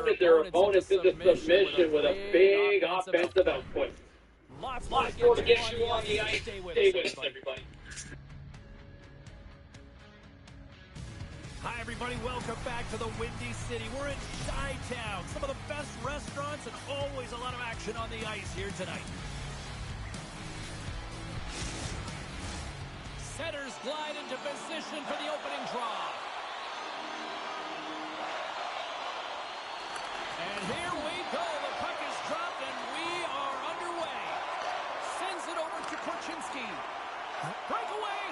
pounded their opponents into submission with a big offensive output. Lots more to get you on the ice. Stay with us, everybody. Hi, everybody. Welcome back to the Windy City. We're in Chi-Town. Some of the best restaurants and always a lot of action on the ice here tonight. Setters glide into position for the opening draw. And here we go. The puck is dropped, and we are underway. Sends it over to Korchinski. Breakaway.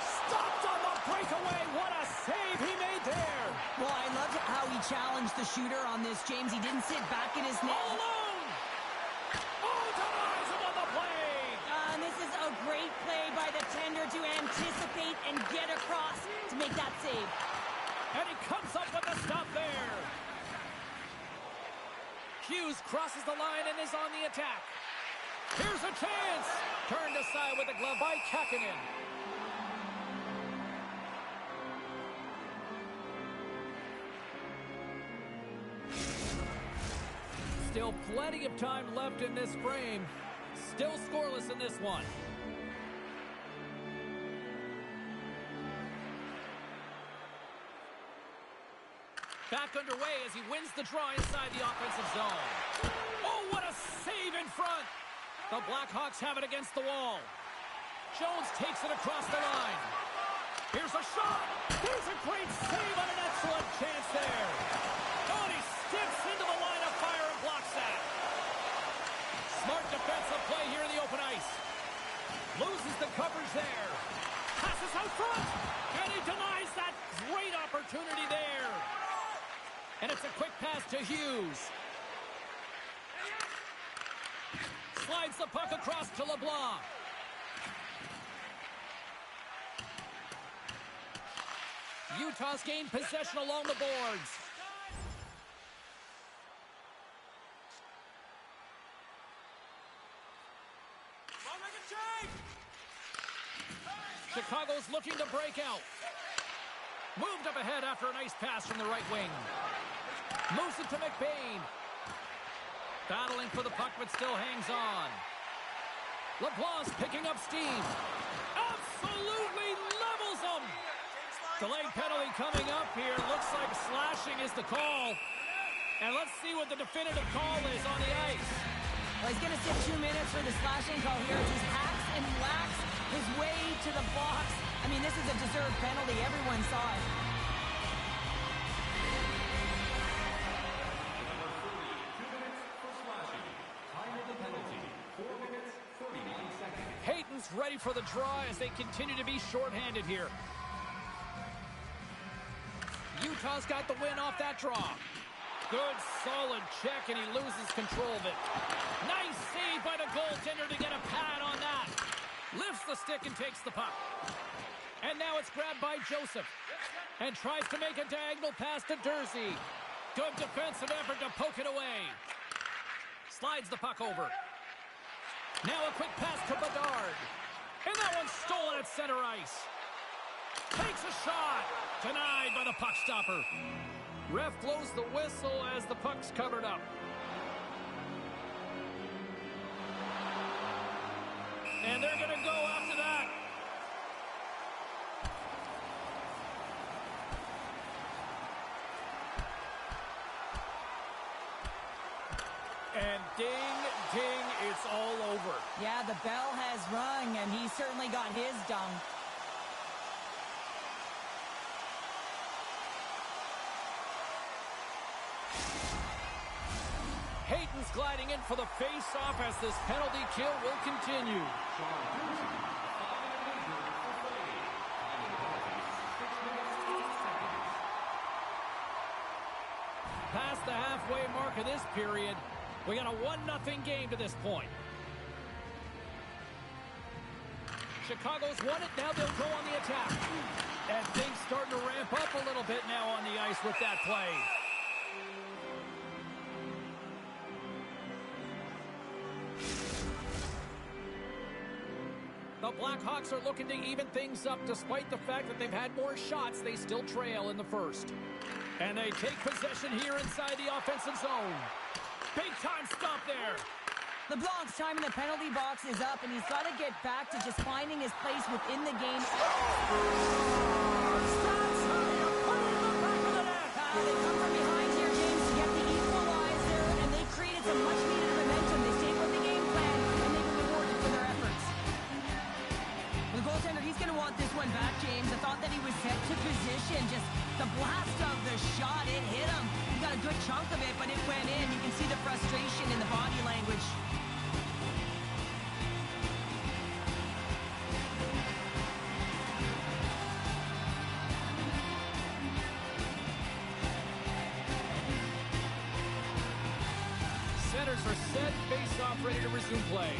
Stopped on the breakaway. What a save he made there. Well, I loved how he challenged the shooter on this, James. He didn't sit back in his net. All alone. Oh, denies him on the play. And this is a great play by the tender to anticipate and get across to make that save. And he comes up with a stop there. Hughes crosses the line and is on the attack. Here's a chance. Turned aside with a glove by Kähkönen. Still plenty of time left in this frame. Still scoreless in this one. Back underway as he wins the draw inside the offensive zone. Oh, what a save in front. The Blackhawks have it against the wall. Jones takes it across the line. Here's a shot. There's a great save on an excellent chance there. Oh, and he steps into the line of fire and blocks that. Smart defensive play here in the open ice. Loses the coverage there. Passes out front. And he denies that great opportunity there. And it's a quick pass to Hughes. Slides the puck across to LeBlanc. Utah's gained possession along the boards. Chicago's looking to break out. Moved up ahead after a nice pass from the right wing. Moves it to McBain. Battling for the puck, but still hangs on. LeBlanc's picking up steam. Absolutely levels him. Delayed penalty coming up here. Looks like slashing is the call. And let's see what the definitive call is on the ice. Well, he's going to sit 2 minutes for the slashing call here. He hacks and whacks his way to the box. I mean, this is a deserved penalty. Everyone saw it. Hayton's ready for the draw as they continue to be shorthanded here. Utah's got the win off that draw. Good, solid check, and he loses control of it. Nice save by the goaltender to get a pad on that. Lifts the stick and takes the puck. And now it's grabbed by Joseph. And tries to make a diagonal pass to Durzi. Good defensive effort to poke it away. Slides the puck over. Now a quick pass to Bedard. And that one's stolen at center ice. Takes a shot. Denied by the puck stopper. Ref blows the whistle as the puck's covered up. And they're going to go after that. And ding, ding, it's all over. Yeah, the bell has rung, and he certainly got his done. Hayton's gliding in for the face-off as this penalty kill will continue. Past the halfway mark of this period, we got a 1-0 game to this point. Chicago's won it, now they'll go on the attack. And things starting to ramp up a little bit now on the ice with that play. The Blackhawks are looking to even things up. Despite the fact that they've had more shots, they still trail in the first. And they take possession here inside the offensive zone. Big time stop there. LeBlanc's time in the penalty box is up, and he's got to get back to just finding his place within the game. They come from behind here, James, to get the equalizer, and they created some much-needed momentum. They stayed with the game plan, and they were rewarded for their efforts. The goaltender, he's going to want this one back, James. I thought that he was set to position. Just the blast of the shot, it hit him. He got a good chunk of it, but it went in. You can see the frustration in the body language. Centers are set, face-off ready to resume play.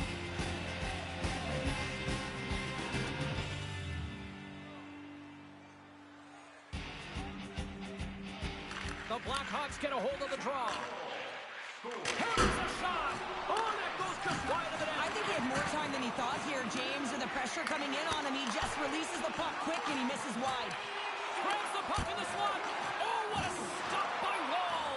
The Blackhawks get a hold of the draw. Here's a shot. Oh, that goes just wide of the net. I think he had more time than he thought here, James. With the pressure coming in on him, he just releases the puck quick and he misses wide. Grabs the puck in the slot. Oh, what a stop by Wall.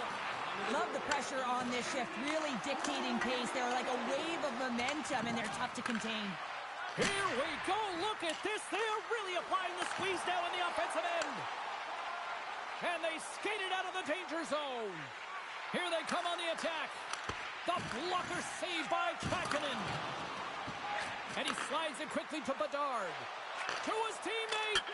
Love the pressure on this shift, really dictating pace. They're like a wave of momentum, and they're tough to contain. Here we go. Look at this. They are really applying the squeeze down on the offensive end. And they skated out of the danger zone. Here they come on the attack. The blocker saved by Kähkönen. And he slides it quickly to Bedard. To his teammate.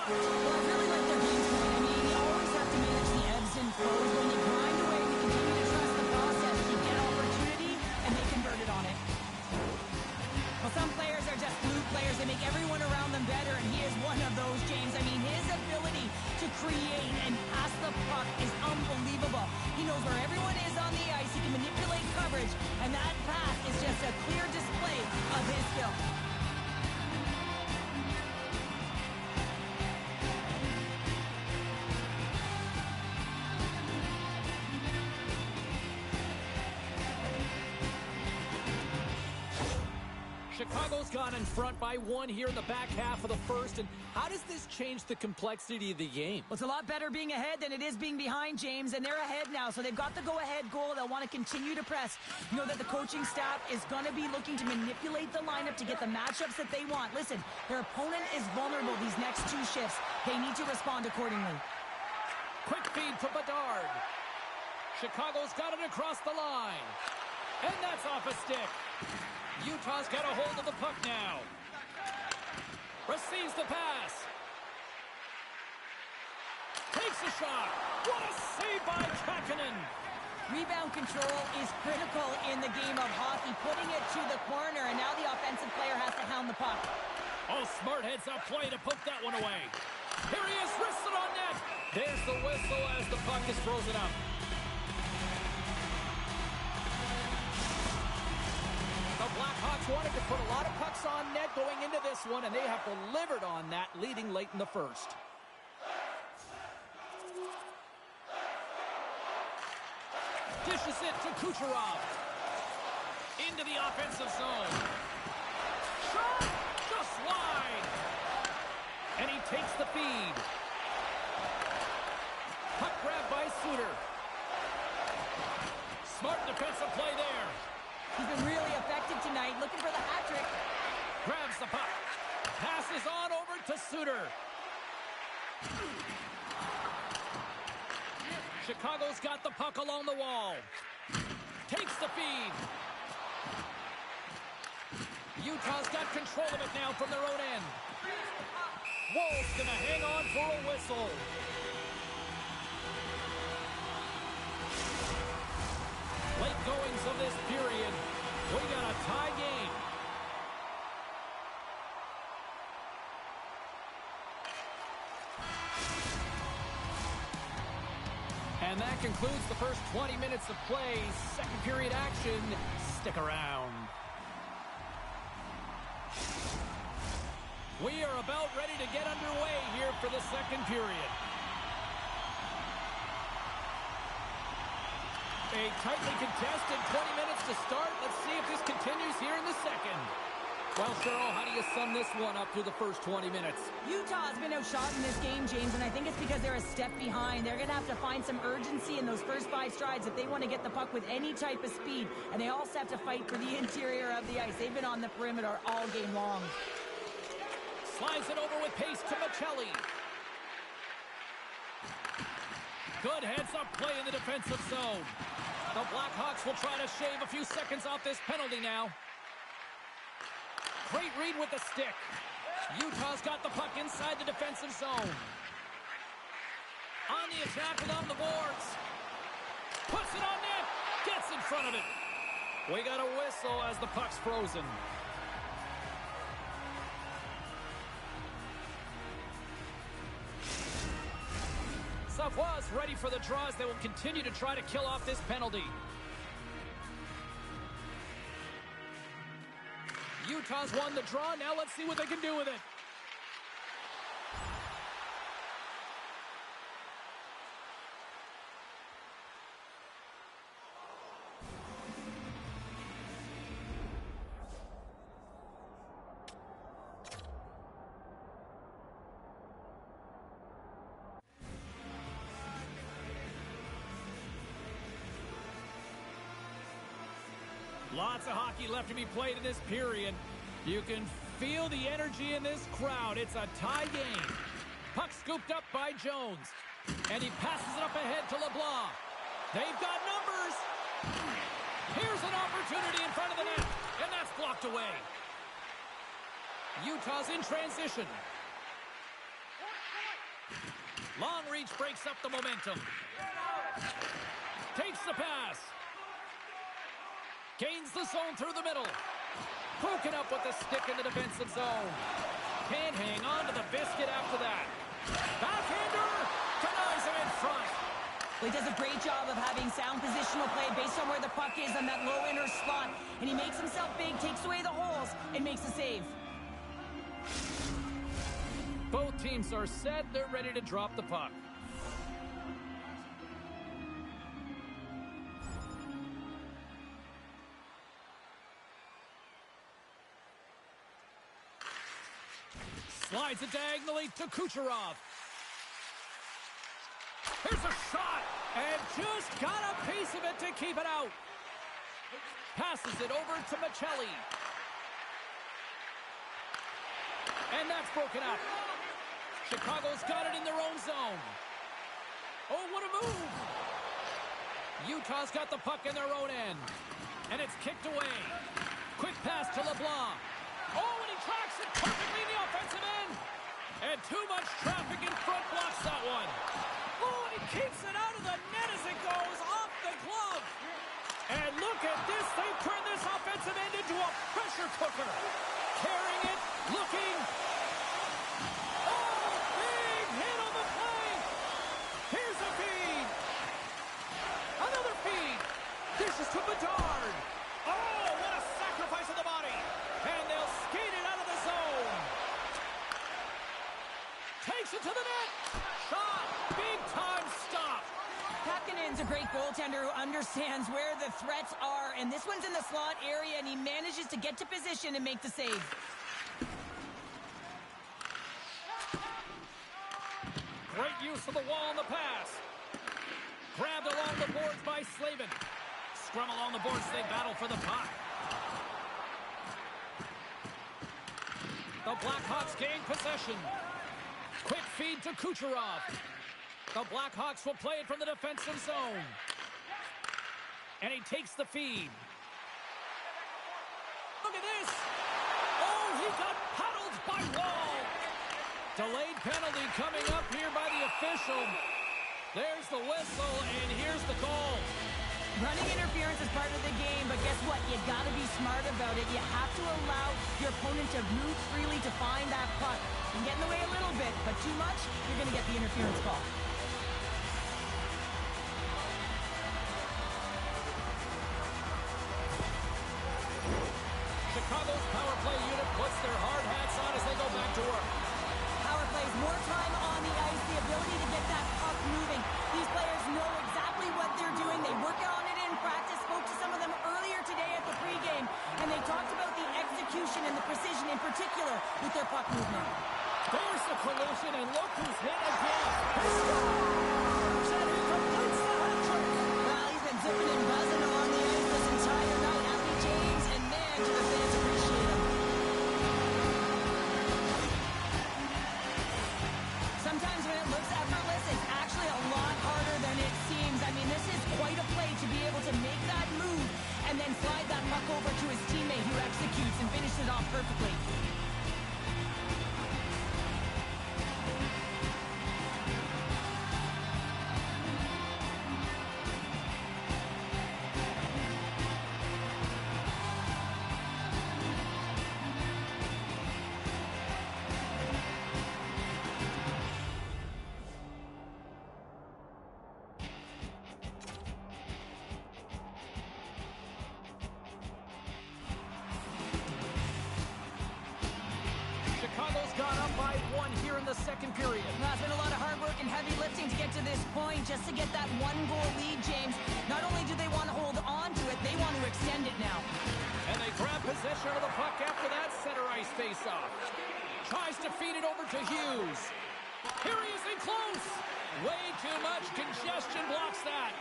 Well, I really like their game plan. I mean, you always have to manage the ebbs and flows. When you grind away, we continue to trust the process. You get opportunity, and they converted on it. Well, some players are just blue players. They make everyone around them better, and he is one of those, James. I mean, his ability to create and pass the puck is unbelievable. He knows where everyone is on the ice. He can manipulate coverage, and that pass is just a clear display of his skill. Chicago's gone in front by one here in the back half of the first. And how does this change the complexity of the game? Well, it's a lot better being ahead than it is being behind, James, and they're ahead now, so they've got the go-ahead goal. They'll want to continue to press. You know that the coaching staff is going to be looking to manipulate the lineup to get the matchups that they want. Listen, their opponent is vulnerable these next two shifts. They need to respond accordingly. Quick feed to Bedard. Chicago's got it across the line. And that's off a stick. Utah's got a hold of the puck now. Receives the pass. Takes a shot. What a save by Kähkönen. Rebound control is critical in the game of hockey. Putting it to the corner, and now the offensive player has to hound the puck. Oh, smart heads up play to poke that one away. Here he is, wristed on net. There's the whistle as the puck is frozen up. The Blackhawks wanted to put a lot of pucks on net going into this one, and they have delivered on that, leading late in the first. Dishes it to Kucherov. Into the offensive zone. Shot! Just wide. And he takes the feed. Puck grab by Suter. Smart defensive play there. He's been really effective tonight, looking for the hat trick. Grabs the puck. Passes on over to Suter. Chicago's got the puck along the wall. Takes the feed. Utah's got control of it now from their own end. Wolf's gonna hang on for a whistle. Late goings of this period. We got a tie game. And that concludes the first 20 minutes of play. Second period action. Stick around. We are about ready to get underway here for the second period. A tightly contested 20 minutes to start. Let's see if this continues here in the second. Well, Cheryl, how do you sum this one up through the first 20 minutes? Utah's been outshot in this game, James, and I think it's because they're a step behind. They're going to have to find some urgency in those first 5 strides if they want to get the puck with any type of speed, and they also have to fight for the interior of the ice. They've been on the perimeter all game long. Slides it over with pace to Maccelli. Good heads-up play in the defensive zone. The Blackhawks will try to shave a few seconds off this penalty now. Great read with the stick. Utah's got the puck inside the defensive zone. On the attack along the boards. Puts it on net. Gets in front of it. We got a whistle as the puck's frozen. Savoie's ready for the draws. They will continue to try to kill off this penalty. Utah's won the draw. Now let's see what they can do with it. Lots of hockey left to be played in this period. You can feel the energy in this crowd. It's a tie game. Puck scooped up by Jones. And he passes it up ahead to LeBlanc. They've got numbers. Here's an opportunity in front of the net. And that's blocked away. Utah's in transition. Long reach breaks up the momentum. Takes the pass. Gains the zone through the middle. Broken up with the stick in the defensive zone. Can't hang on to the biscuit after that. Backhander denies him in front. Well, he does a great job of having sound positional play based on where the puck is on that low inner slot. And he makes himself big, takes away the holes, and makes a save. Both teams are set. They're ready to drop the puck. Slides it diagonally to Kucherov. Here's a shot, and just got a piece of it to keep it out. Passes it over to Maccelli. And that's broken up. Chicago's got it in their own zone. Oh, what a move. Utah's got the puck in their own end. And it's kicked away. Quick pass to LeBlanc. Oh, and he tracks it perfectly in the offensive end. And too much traffic in front blocks that one. Oh, and he keeps it out of the net as it goes off the glove. And look at this. They've turned this offensive end into a pressure cooker. Carrying it, looking. Oh, big hit on the play. Here's a feed. Another feed. Dishes to Bedard. Oh, what a sacrifice of the body. And they'll skate it out of the zone. Takes it to the net. Shot. Big time stop. Kakkonen's a great goaltender who understands where the threats are. And this one's in the slot area, and he manages to get to position and make the save. Great use of the wall on the pass. Grabbed along the boards by Slavin. Scrum along the boards. They battle for the puck. The Blackhawks gain possession. Quick feed to Kucherov. The Blackhawks will play it from the defensive zone. And he takes the feed. Look at this. Oh, he got paddled by Wall. Delayed penalty coming up here by the official. There's the whistle, and here's the call. Running interference is part of the game, but guess what? You got to be smart about it. You have to allow your opponent to move freely to find that puck. You can get in the way a little bit, but too much, you're going to get the interference call. Chicago's power play unit puts their hard hats on as they go back to work. Power plays more time on the ice, the ability to get that puck moving. These players know exactly what they're doing. They work on it in practice. Spoke to some of them earlier today at the pregame, and they talked about the execution and the precision point just to get that one-goal lead, James. Not only do they want to hold on to it, they want to extend it now. And they grab possession of the puck after that center ice face-off. Tries to feed it over to Hughes. Here he is in close. Way too much congestion blocks that.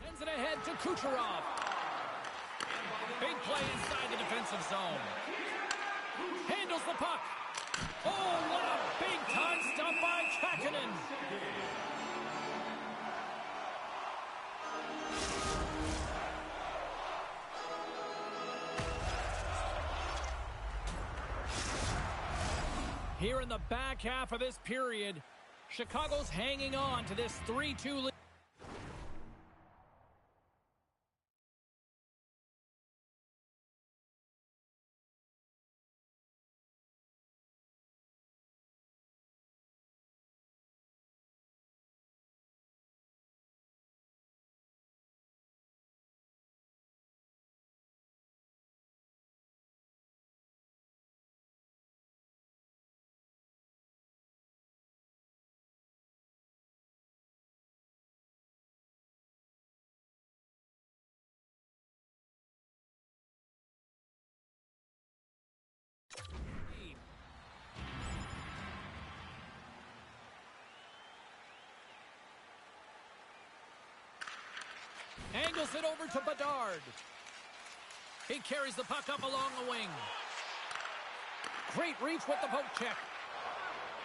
Sends it ahead to Kucherov. Big play inside the defensive zone. Handles the puck. Oh, what a big-time stop by Kähkönen. Here in the back half of this period, Chicago's hanging on to this 3-2 lead. Angles it over to Bedard. He carries the puck up along the wing. Great reach with the poke check.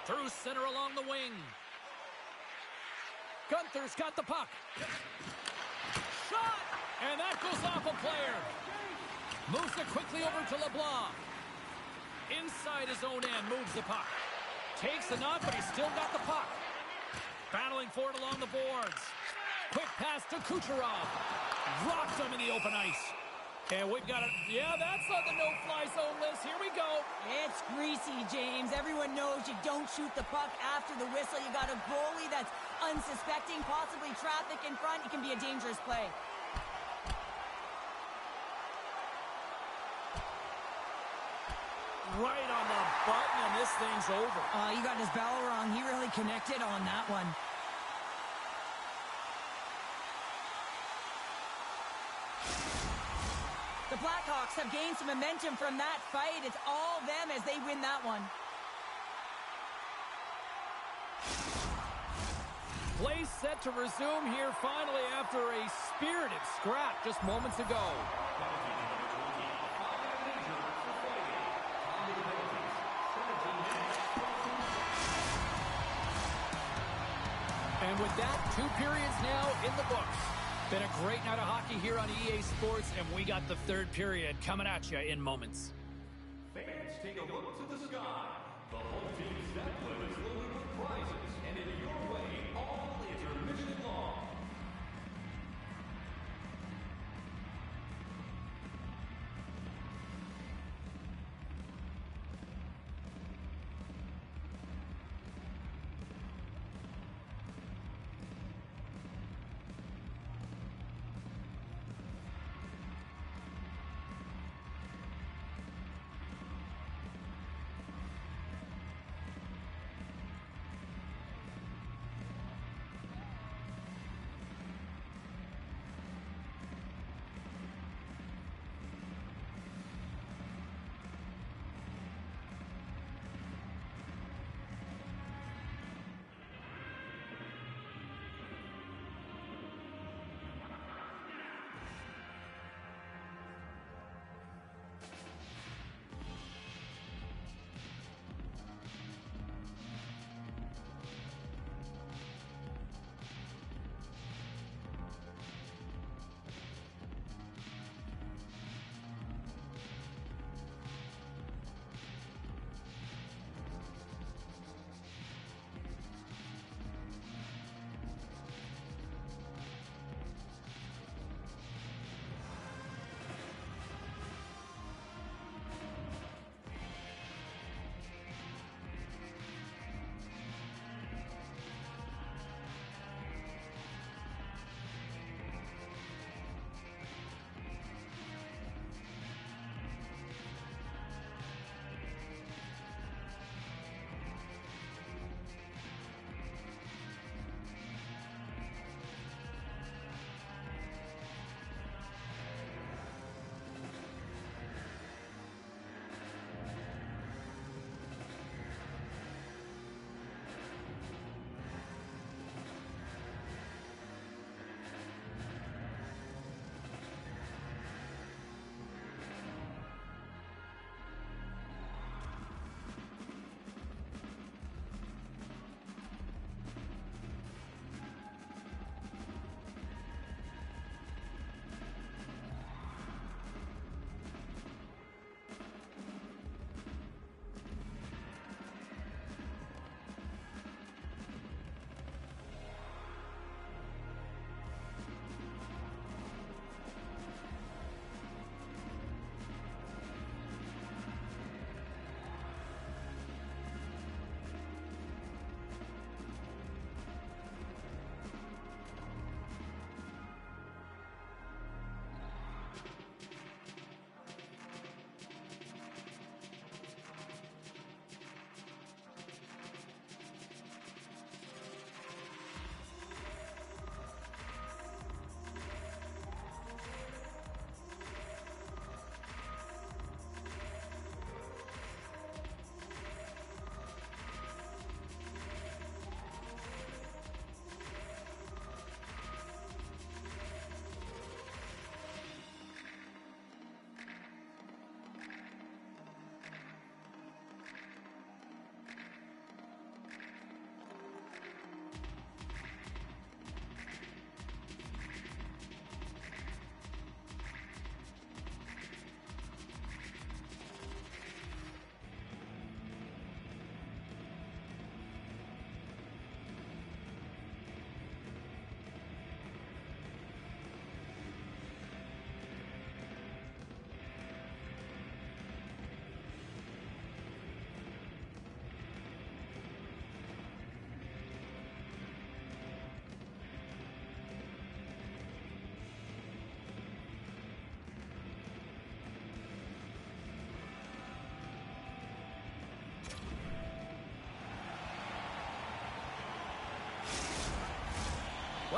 Through center along the wing. Gunther's got the puck. Shot! And that goes off a player. Moves it quickly over to LeBlanc. Inside his own end, moves the puck. Takes the knock, but he's still got the puck. Battling for it along the boards. Quick pass to Kucherov. Rocked him in the open ice. And we've got it. Yeah, that's on the no-fly zone list. Here we go. It's greasy, James. Everyone knows you don't shoot the puck after the whistle. You got a goalie that's unsuspecting, possibly traffic in front. It can be a dangerous play. Right on the button, and this thing's over. You got his bell wrong. He really connected on that one. The Blackhawks have gained some momentum from that fight. It's all them as they win that one. Play set to resume here finally after a spirited scrap just moments ago. And with that, 2 periods now in the books. Been a great night of hockey here on EA Sports, and we got the 3rd period coming at you in moments. Fans, take a look to the sky. The home team's net limit is loaded with prizes, and in your way all intermission long.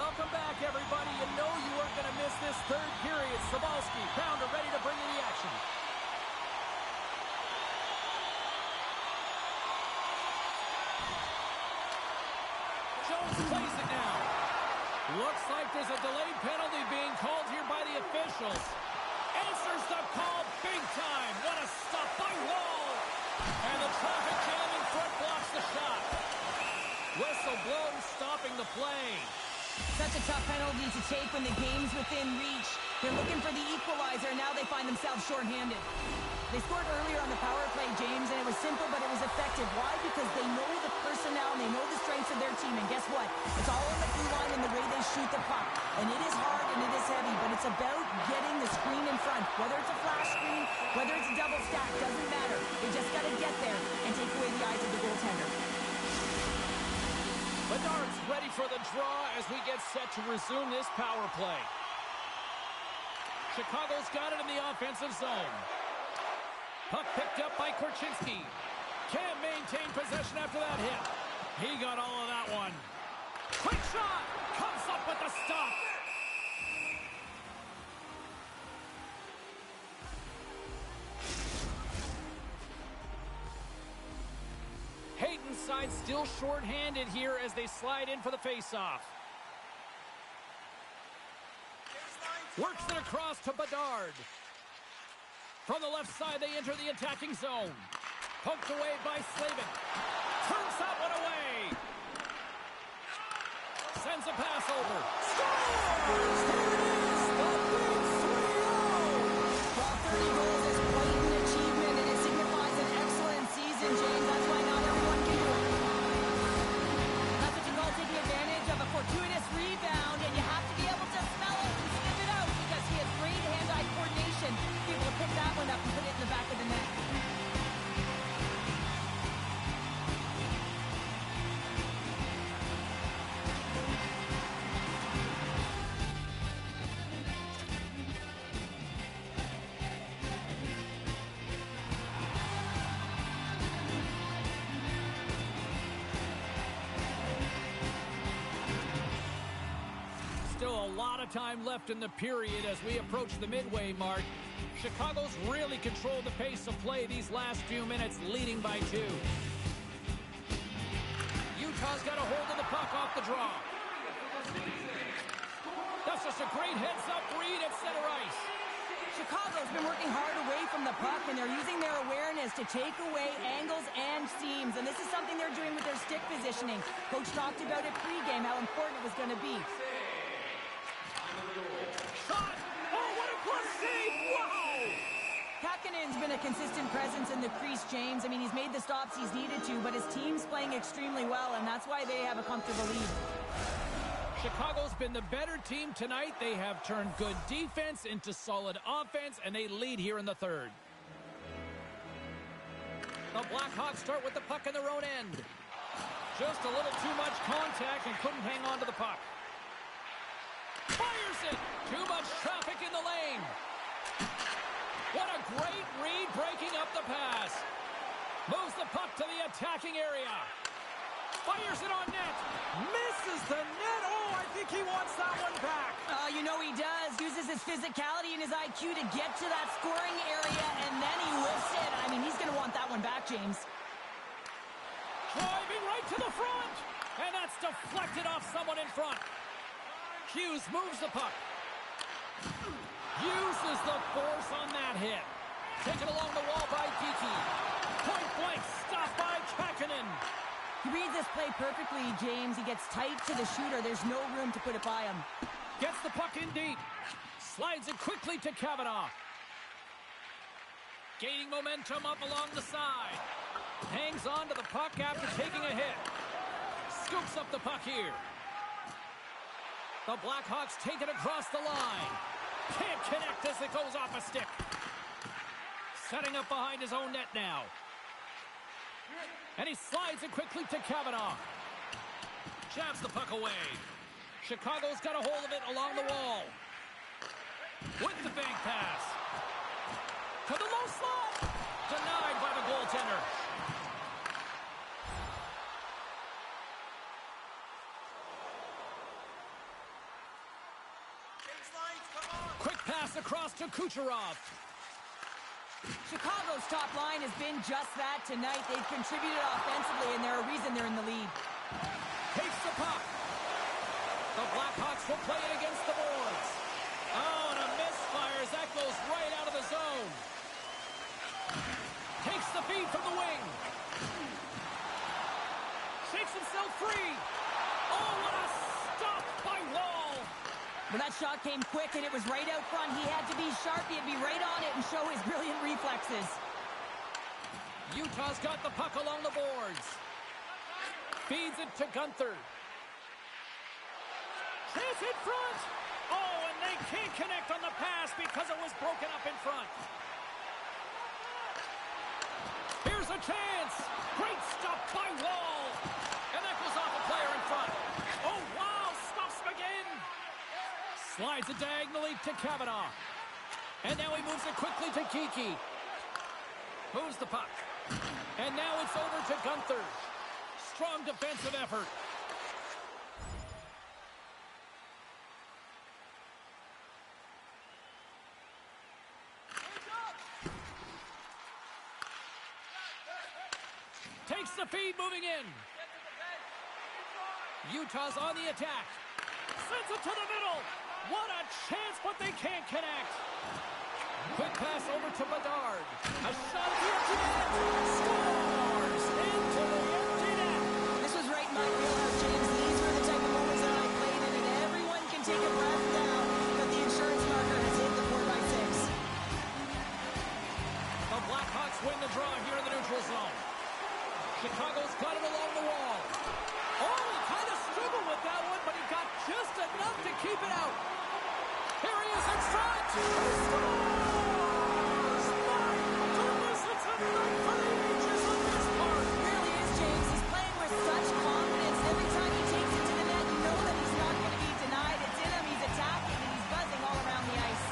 Welcome back, everybody. You know you weren't going to miss this third period. Sabalski, Pounder ready to bring you the action. Jones plays it now. Looks like there's a delayed penalty being called here by the officials. Answers the call big time. What a stop by Wall. And the traffic jam in front blocks the shot. Whistle blows, stopping the play. Such a tough penalty to take when the game's within reach. They're looking for the equalizer, and now they find themselves shorthanded. They scored earlier on the power play, James, and it was simple, but it was effective. Why? Because they know the personnel, and they know the strengths of their team. And guess what? It's all on the blue line and the way they shoot the puck. And it is hard and it is heavy, but it's about getting the screen in front. Whether it's a flash screen, whether it's a double stack, doesn't matter. They just got to get there and take away the eyes of the goaltender. Bedard's ready for the draw as we get set to resume this power play. Chicago's got it in the offensive zone. Puck picked up by Korchinski. Can't maintain possession after that hit. He got all of that one. Quick shot! Comes up with the stop. Hayton's side still short-handed here as they slide in for the face-off. Works it across to Bedard. From the left side, they enter the attacking zone. Poked away by Slavin. Turns that one away. Sends a pass over. Scores! There it is! The big 3-0! While 30 goals is quite an achievement, and it signifies an excellent season, James. That's why not everyone can do it. That's what you call taking advantage of a fortuitous rebound, and you have to be able to smell it and sniff it out because he has great hand-eye coordination. Be able to pick that one up and put it in the back of the net. Still a lot of time left in the period as we approach the midway mark. Chicago's really controlled the pace of play these last few minutes, leading by 2. Utah's got a hold of the puck off the draw. That's just a great heads-up read at center ice. Chicago's been working hard away from the puck, and they're using their awareness to take away angles and seams. And this is something they're doing with their stick positioning. Coach talked about it pregame, how important it was going to be. Shot! Oh, what a plus save! Wow! Kakkonen's been a consistent presence in the crease, James. I mean, he's made the stops he's needed to, but his team's playing extremely well, and that's why they have a comfortable lead. Chicago's been the better team tonight. They have turned good defense into solid offense, and they lead here in the third. The Blackhawks start with the puck in their own end. Just a little too much contact and couldn't hang on to the puck. Fires it! Too much traffic in the lane. What a great read breaking up the pass. Moves the puck to the attacking area. Fires it on net. Misses the net. Oh, I think he wants that one back. You know he does. Uses his physicality and his IQ to get to that scoring area, and then he lifts it. I mean, he's going to want that one back, James. Driving right to the front. And that's deflected off someone in front. Hughes moves the puck. Uses the force on that hit. Taken along the wall by Geekie. Point blank stopped by Kakkonen. He reads this play perfectly, James. He gets tight to the shooter. There's no room to put it by him. Gets the puck in deep. Slides it quickly to Kavanaugh. Gaining momentum up along the side. Hangs on to the puck after taking a hit. Scoops up the puck here. The Blackhawks take it across the line. Can't connect as it goes off a stick. Setting up behind his own net now. And he slides it quickly to Kavanaugh. Jabs the puck away. Chicago's got a hold of it along the wall. With the bank pass. To the low slot. Denied by the goaltender. Quick pass across to Kucherov. Chicago's top line has been just that tonight. They've contributed offensively, and they're a reason they're in the lead. Takes the puck. The Blackhawks will play it against the boards. Oh, and a misfire as that goes right out of the zone. Takes the feed from the wing. Shakes himself free. Oh, what a stop by Wall. Well, that shot came quick, and it was right out front. He had to be sharp. He had to be right on it and show his brilliant reflexes. Utah's got the puck along the boards. Feeds it to Gunther. Chance in front. Oh, and they can't connect on the pass because it was broken up in front. Here's a chance. Great stop by Wall. And that goes off a player in front. Oh, wow. Stops him again. Slides it diagonally to Kavanaugh. And now he moves it quickly to Kiki. Moves the puck. And now it's over to Gunther. Strong defensive effort. Takes the feed, moving in. Utah's on the attack. Sends it to the middle. What a chance, but they can't connect. Quick pass over to Bedard. A shot at the empty net. Scores into the empty net. This was right in my wheelhouse, James. These were the type of moments that I played in, and everyone can take a breath now that the insurance marker has hit the 4x6. The Blackhawks win the draw here in the neutral zone. Chicago's got it along the wall. Oh, he kind of struggled with that one, but he got just enough to keep it out. Here he is in front. He scores! My goodness, it's a night for the ages on this part. It really is, James. He's playing with such confidence. Every time he takes it to the net, you know that he's not going to be denied. It's in him, he's attacking, and he's buzzing all around the ice.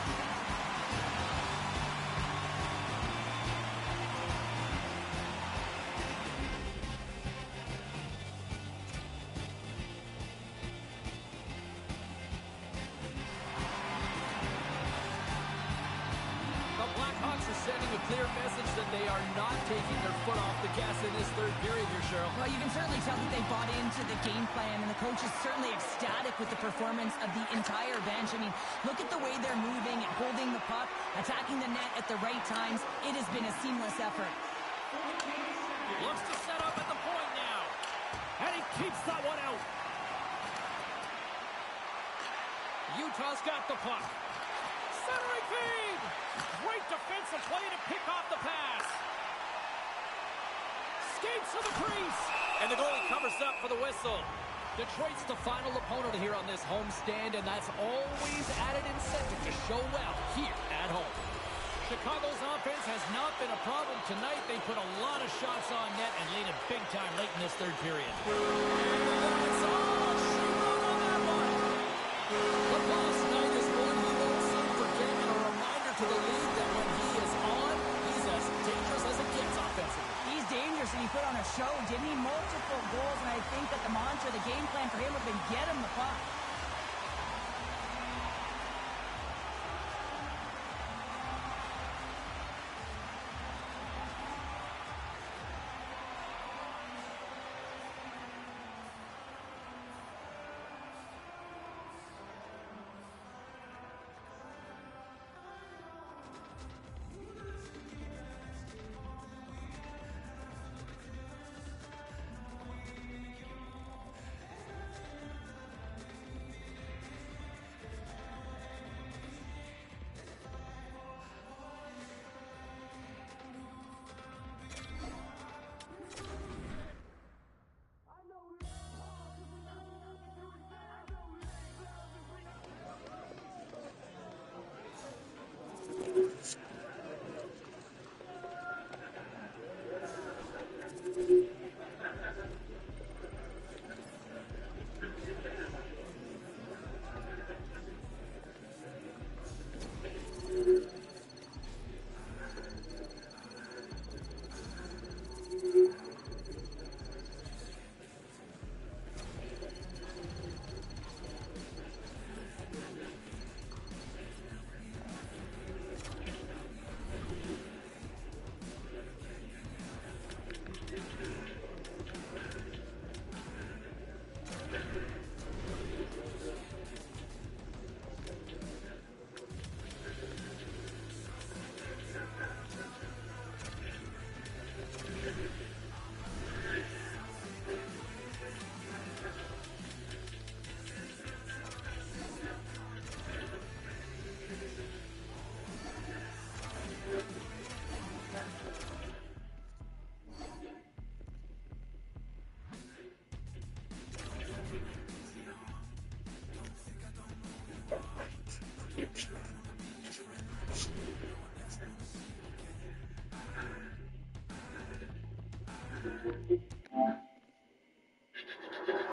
The Blackhawks are sending a clear message that they are not taking their foot off the gas in this third period here, Cheryl. Well, you can certainly tell that they bought into the game plan, and the coach is certainly ecstatic with the performance of the entire bench. I mean, look at the way they're moving and holding the puck, attacking the net at the right times. It has been a seamless effort. Looks to set up at the point now. And he keeps that one out. Utah's got the puck. Centering feed. Great defensive play to pick off the pass. Skates to the crease. And the goalie covers up for the whistle. Detroit's the final opponent here on this homestand, and that's always added incentive to show well here at home. Chicago's offense has not been a problem tonight. They put a lot of shots on net and lead it big time late in this third period. It's all she wrote on that one. Lacrosse night is one he won't soon forget, and a reminder to the league that when he is on, he's as dangerous as it gets offensively. He's dangerous, and he put on a show, didn't he? Multiple goals, and I think that the mantra, the game plan for him would have been get him the puck.